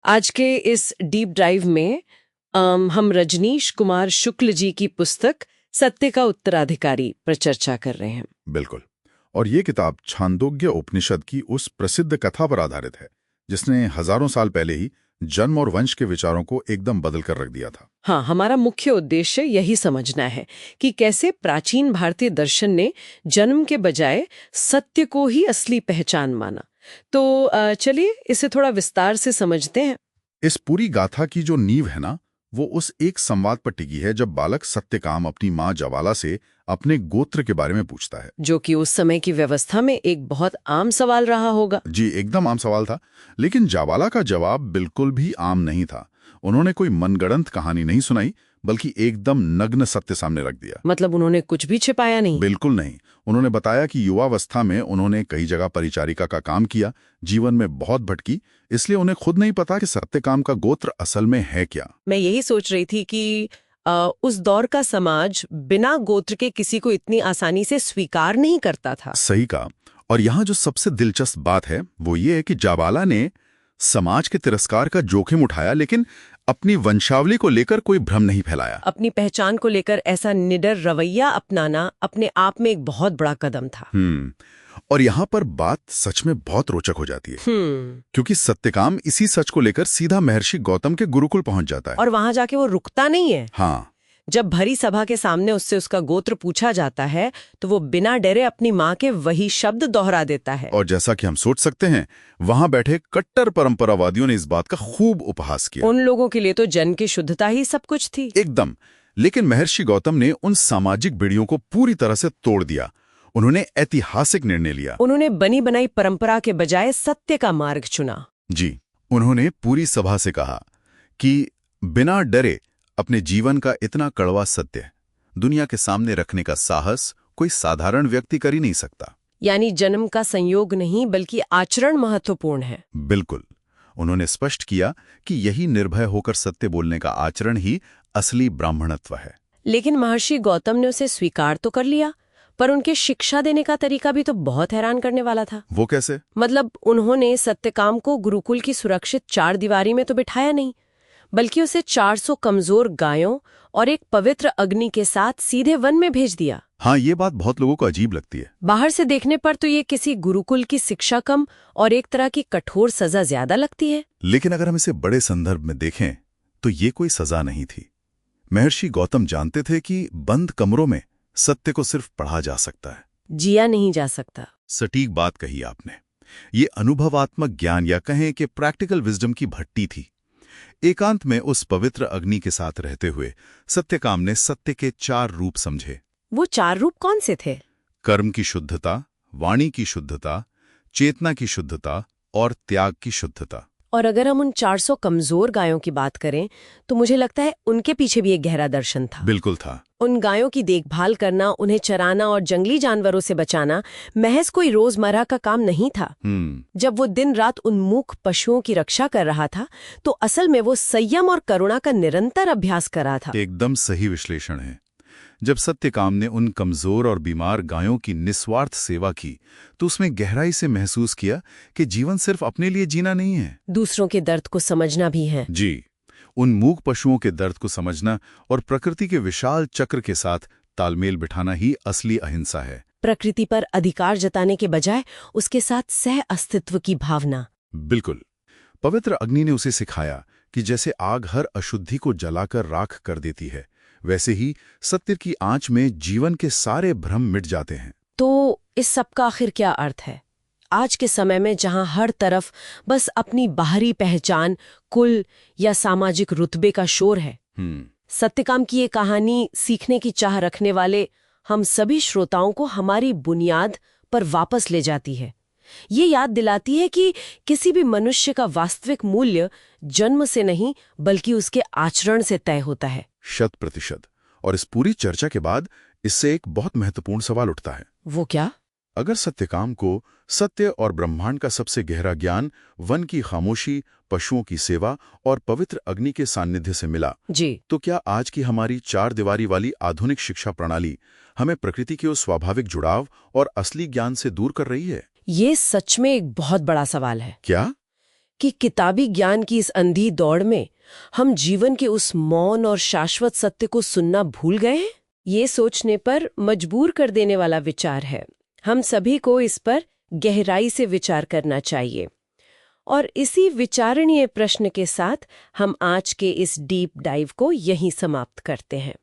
आज के इस डीप ड्राइव में हम रजनीश कुमार शुक्ल जी की पुस्तक सत्य का उत्तराधिकारी पर चर्चा कर रहे हैं। बिल्कुल। और ये किताब छांदोग्य उपनिषद की उस प्रसिद्ध कथा पर आधारित है जिसने हजारों साल पहले ही जन्म और वंश के विचारों को एकदम बदल कर रख दिया था। हाँ, हमारा मुख्य उद्देश्य यही समझना है कि कैसे प्राचीन भारतीय दर्शन ने जन्म के बजाय सत्य को ही असली पहचान माना। तो चलिए इसे थोड़ा विस्तार से समझते हैं। इस पूरी गाथा की जो नींव है ना, वो उस एक संवाद पर टिकी है जब बालक सत्यकाम अपनी माँ ज्वाला से अपने गोत्र के बारे में पूछता है, जो कि उस समय की व्यवस्था में एक बहुत आम सवाल रहा होगा। जी एकदम आम सवाल था। लेकिन ज्वाला का जवाब बिल्कुल भी आम नहीं था। उन्होंने कोई मनगढ़ंत कहानी नहीं सुनाई, बल्कि एकदम नग्न सत्य सामने रख दिया। मतलब उन्होंने कुछ भी छिपाया नहीं? बिल्कुल नहीं। उन्होंने बताया कि युवावस्था में उन्होंने कई जगह परिचारिका का काम किया, जीवन में बहुत भटकी, इसलिए उन्हें खुद नहीं पता कि सत्यकाम का गोत्र असल में है क्या। मैं यही सोच रही थी कि उस दौर का समाज बिना गोत्र के किसी को इतनी आसानी से स्वीकार नहीं करता था। सही कहा। और यहाँ जो सबसे दिलचस्प बात है वो ये है कि ज्वाला ने समाज के तिरस्कार का जोखिम उठाया, लेकिन अपनी वंशावली को लेकर कोई भ्रम नहीं फैलाया। अपनी पहचान को लेकर ऐसा निडर रवैया अपनाना अपने आप में एक बहुत बड़ा कदम था। और यहाँ पर बात सच में बहुत रोचक हो जाती है, क्योंकि सत्यकाम इसी सच को लेकर सीधा महर्षि गौतम के गुरुकुल पहुंच जाता है। और वहां जाके वो रुकता नहीं है। हाँ, जब भरी सभा के सामने उससे उसका गोत्र पूछा जाता है तो वो बिना डरे अपनी माँ के वही शब्द दोहरा देता है। और जैसा कि हम सोच सकते हैं, वहां बैठे कट्टर परंपरावादियों ने इस बात का खूब उपहास किया। उन लोगों के लिए तो जन्म की शुद्धता ही सब कुछ थी। एकदम। लेकिन महर्षि गौतम ने उन सामाजिक बेड़ियों को पूरी तरह से तोड़ दिया। उन्होंने ऐतिहासिक निर्णय लिया। उन्होंने बनी बनाई परंपरा के बजाय सत्य का मार्ग चुना। जी, उन्होंने पूरी सभा से कहा कि बिना डरे अपने जीवन का इतना कड़वा सत्य दुनिया के सामने रखने का साहस कोई साधारण व्यक्ति कर ही नहीं सकता। यानी जन्म का संयोग नहीं बल्कि आचरण महत्वपूर्ण है। बिल्कुल। उन्होंने स्पष्ट किया कि यही निर्भय होकर सत्य बोलने का आचरण ही असली ब्राह्मणत्व है। लेकिन महर्षि गौतम ने उसे स्वीकार तो कर लिया, पर उनके शिक्षा देने का तरीका भी तो बहुत हैरान करने वाला था। वो कैसे? मतलब उन्होंने सत्यकाम को गुरुकुल की सुरक्षित चार दीवारी में तो बिठाया नहीं, बल्कि उसे 400 कमजोर गायों और एक पवित्र अग्नि के साथ सीधे वन में भेज दिया। हाँ, ये बात बहुत लोगों को अजीब लगती है। बाहर से देखने पर तो ये किसी गुरुकुल की शिक्षा कम और एक तरह की कठोर सजा ज्यादा लगती है। लेकिन अगर हम इसे बड़े संदर्भ में देखें तो ये कोई सजा नहीं थी। महर्षि गौतम जानते थे कि बंद कमरों में सत्य को सिर्फ पढ़ा जा सकता है, जिया नहीं जा सकता। सटीक बात कही आपने। ये अनुभवात्मक ज्ञान या कहें कि प्रैक्टिकल विजडम की भट्टी थी। एकांत में उस पवित्र अग्नि के साथ रहते हुए सत्यकाम ने सत्य के 4 रूप समझे। वो 4 रूप कौन से थे? कर्म की शुद्धता, वाणी की शुद्धता, चेतना की शुद्धता और त्याग की शुद्धता। और अगर हम उन 400 कमजोर गायों की बात करें तो मुझे लगता है उनके पीछे भी एक गहरा दर्शन था। बिल्कुल था। उन गायों की देखभाल करना, उन्हें चराना और जंगली जानवरों से बचाना महज कोई रोजमर्रा का काम नहीं था। जब वो दिन रात उन्मुख पशुओं की रक्षा कर रहा था तो असल में वो संयम और करुणा का निरंतर अभ्यास कर रहा था। एकदम सही विश्लेषण है। जब सत्यकाम ने उन कमजोर और बीमार गायों की निस्वार्थ सेवा की तो उसमें गहराई से महसूस किया कि जीवन सिर्फ अपने लिए जीना नहीं है, दूसरों के दर्द को समझना भी है। जी, उन मूक पशुओं के दर्द को समझना और प्रकृति के विशाल चक्र के साथ तालमेल बिठाना ही असली अहिंसा है। प्रकृति पर अधिकार जताने के बजाय उसके साथ सह अस्तित्व की भावना। बिल्कुल। पवित्र अग्नि ने उसे सिखाया कि जैसे आग हर अशुद्धि को जलाकर राख कर देती है, वैसे ही सत्य की आंच में जीवन के सारे भ्रम मिट जाते हैं। तो इस सब का आखिर क्या अर्थ है? आज के समय में जहां हर तरफ बस अपनी बाहरी पहचान, कुल या सामाजिक रुतबे का शोर है, सत्यकाम की ये कहानी सीखने की चाह रखने वाले हम सभी श्रोताओं को हमारी बुनियाद पर वापस ले जाती है। ये याद दिलाती है कि किसी भी मनुष्य का वास्तविक मूल्य जन्म से नहीं बल्कि उसके आचरण से तय होता है। 100%। और इस पूरी चर्चा के बाद इससे एक बहुत महत्वपूर्ण सवाल उठता है। वो क्या? अगर सत्यकाम को सत्य और ब्रह्मांड का सबसे गहरा ज्ञान वन की खामोशी, पशुओं की सेवा और पवित्र अग्नि के सानिध्य से मिला, जी, तो क्या आज की हमारी 4 दीवारी वाली आधुनिक शिक्षा प्रणाली हमें प्रकृति के उस स्वाभाविक जुड़ाव और असली ज्ञान से दूर कर रही है? ये सच में एक बहुत बड़ा सवाल है। क्या? कि किताबी ज्ञान की इस अंधी दौड़ में हम जीवन के उस मौन और शाश्वत सत्य को सुनना भूल गए हैं? ये सोचने पर मजबूर कर देने वाला विचार है। हम सभी को इस पर गहराई से विचार करना चाहिए। और इसी विचारणीय प्रश्न के साथ हम आज के इस डीप डाइव को यहीं समाप्त करते हैं।